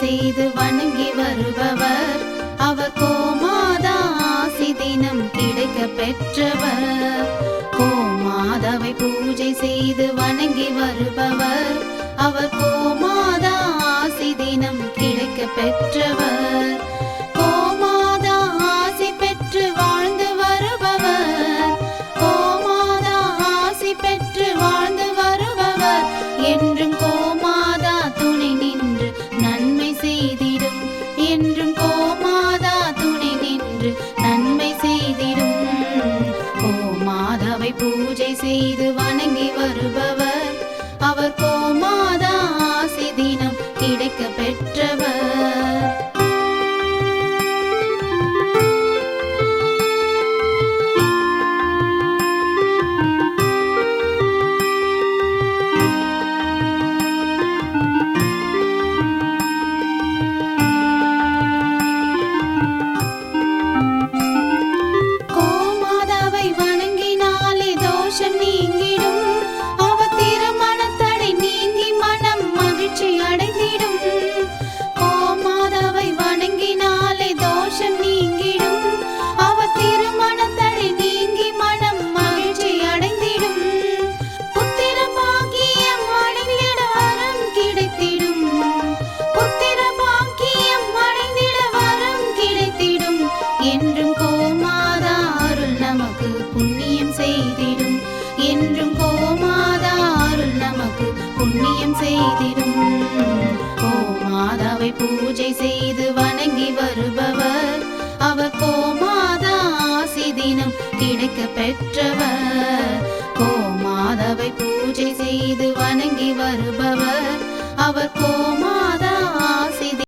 செய்து வணங்கி வருபவர். அவர் கோமாதா ஆசி தினம் கிடைக்க பெற்றவர். கோமாதாவை பூஜை செய்து வணங்கி வருபவர். அவர் கோமாதா ஆசி தினம் கிடைக்க பெற்றவர். கோமாதா ஆசி பெற்று வாழ்ந்து வருபவர். கோமாதா ஆசி பெற்று வாழ்ந்து வருபவர். என்றும் கோமாதா துணை நின்று நன்மை செய்திடும். என்றும் கோமாதா துணை நின்று நன்மை செய்திடும். கோமாதாவை பூஜை செய்து வணங்கி வருபவர். அவர் கோமாதா ஆசி தினம் கிடைக்க பெற்றவர். கோமாதாவை வணங்கினாலே தோஷம் நீங்கிடும். அவர் திருமணத்தடை நீங்கி மனம் மகிழ்ச்சி அடைந்திடும். கோமாதாவை வணங்கினாலே தோஷம் நீங்கிடும். அவர் திருமணத்தடை நீங்கி மனம் மகிழ்ச்சி அடைந்திடும். புத்திர பாக்கியம் அடைந்திட வரம் கிடைத்திடும். புத்திர பாக்கியம் அடைந்திட வரம் கிடைத்திடும். என்றும் கோமாதா அருள் நமக்கு புண்ணியம் செய்திடும். என்றும் கோமாதா அருள் நமக்கு புண்ணியம் செய்திடும். கோமாதாவை பூஜை செய்து வணங்கி வருபவர். அவர் கோமாதா ஆசி தினம் கிடைக்க பெற்றவர். கோமாதாவை பூஜை செய்து வணங்கி வருபவர். அவர் கோமாதா